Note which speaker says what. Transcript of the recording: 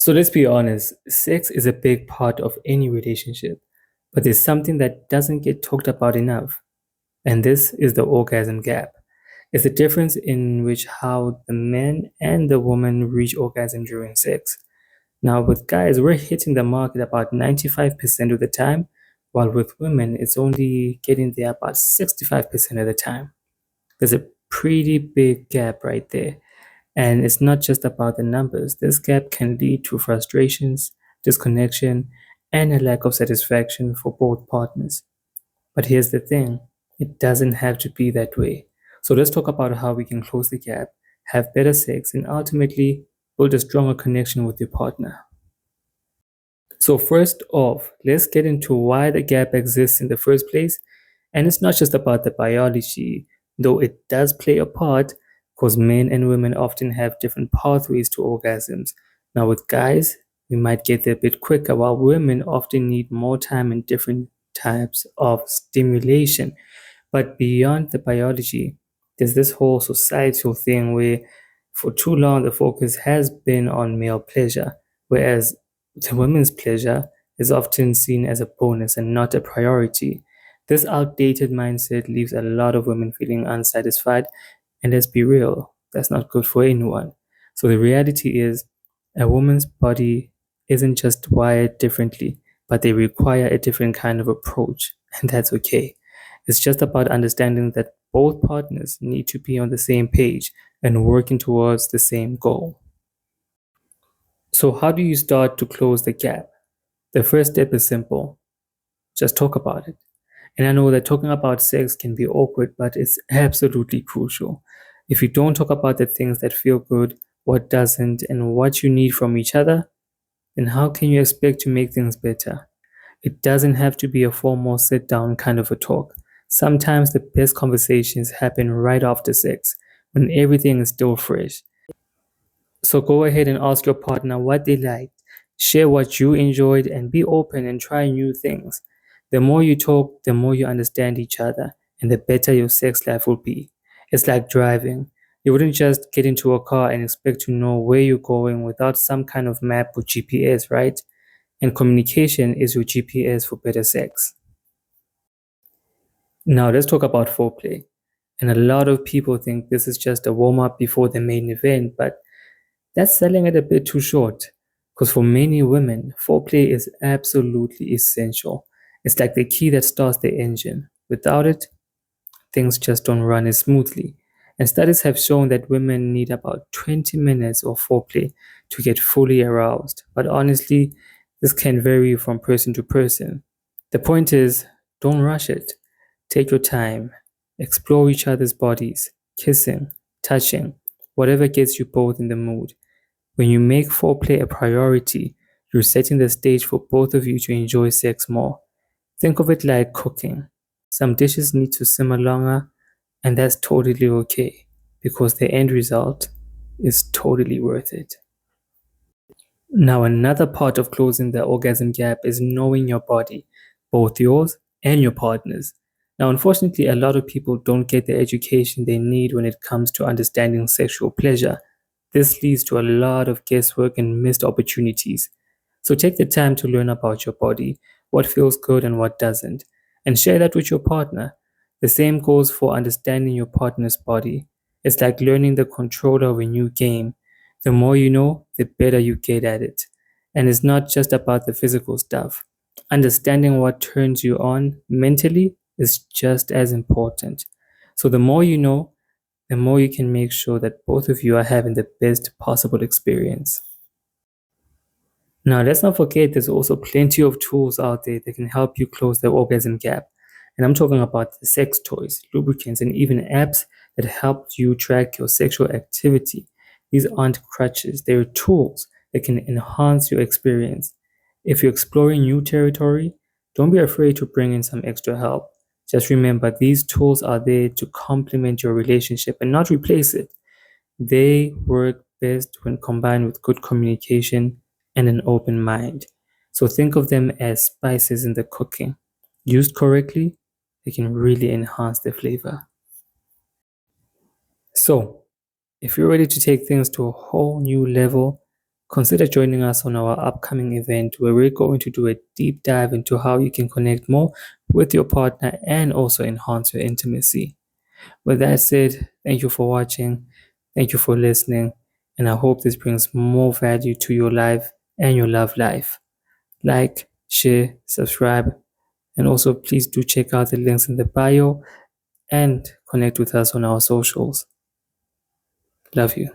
Speaker 1: So let's be honest, sex is a big part of any relationship, but there's something that doesn't get talked about enough, and this is the orgasm gap. It's the difference in which how the man and the woman reach orgasm during sex. Now, with guys, we're hitting the mark at about 95% of the time, while with women, it's only getting there about 65% of the time. There's a pretty big gap right there. And it's not just about the numbers. This gap can lead to frustrations, disconnection, and a lack of satisfaction for both partners. But here's the thing, it doesn't have to be that way. So let's talk about how we can close the gap, have better sex, and ultimately build a stronger connection with your partner. So, first off, let's get into why the gap exists in the first place. And it's not just about the biology, though it does play a part, because men and women often have different pathways to orgasms. Now, with guys, we might get there a bit quicker, while women often need more time and different types of stimulation. But beyond the biology, there's this whole societal thing where for too long the focus has been on male pleasure, whereas the women's pleasure is often seen as a bonus and not a priority. This outdated mindset leaves a lot of women feeling unsatisfied, and let's be real, that's not good for anyone. So the reality is, a woman's body isn't just wired differently, but they require a different kind of approach, and that's okay. It's just about understanding that both partners need to be on the same page and working towards the same goal. So, how do you start to close the gap? The first step is simple, just talk about it. And I know that talking about sex can be awkward, but it's absolutely crucial. If you don't talk about the things that feel good, what doesn't, and what you need from each other, then how can you expect to make things better? It doesn't have to be a formal sit down kind of a talk. Sometimes the best conversations happen right after sex, when everything is still fresh. So go ahead and ask your partner what they liked, share what you enjoyed, and be open and try new things. The more you talk, the more you understand each other, and the better your sex life will be. It's like driving. You wouldn't just get into a car and expect to know where you're going without some kind of map or GPS, right? And communication is your GPS for better sex. Now, let's talk about foreplay. And a lot of people think this is just a warm up before the main event, but that's selling it a bit too short. Because for many women, foreplay is absolutely essential. It's like the key that starts the engine. Without it, things just don't run as smoothly. And studies have shown that women need about 20 minutes of foreplay to get fully aroused. But honestly, this can vary from person to person. The point is, don't rush it. Take your time. Explore each other's bodies, kissing, touching, whatever gets you both in the mood. When you make foreplay a priority, you're setting the stage for both of you to enjoy sex more. Think of it like cooking. Some dishes need to simmer longer, and that's totally okay because the end result is totally worth it. Now, another part of closing the orgasm gap is knowing your body, both yours and your partner's. Now, unfortunately, a lot of people don't get the education they need when it comes to understanding sexual pleasure. This leads to a lot of guesswork and missed opportunities. So take the time to learn about your body, what feels good and what doesn't, and share that with your partner. The same goes for understanding your partner's body. It's like learning the controller of a new game. The more you know, the better you get at it. And it's not just about the physical stuff. Understanding what turns you on mentally is just as important. So the more you know, the more you can make sure that both of you are having the best possible experience. Now, let's not forget there's also plenty of tools out there that can help you close the orgasm gap. And I'm talking about the sex toys, lubricants, and even apps that help you track your sexual activity. These aren't crutches, they're tools that can enhance your experience. If you're exploring new territory, don't be afraid to bring in some extra help. Just remember, these tools are there to complement your relationship and not replace it. They work best when combined with good communication and an open mind. So think of them as spices in the cooking. Used correctly, they can really enhance the flavor. So, if you're ready to take things to a whole new level, Consider joining us on our upcoming event where we're going to do a deep dive into how you can connect more with your partner and also enhance your intimacy. With that said, thank you for watching, thank you for listening, and I hope this brings more value to your life and your love life. Like, share, subscribe, and also please do check out the links in the bio and connect with us on our socials. Love you.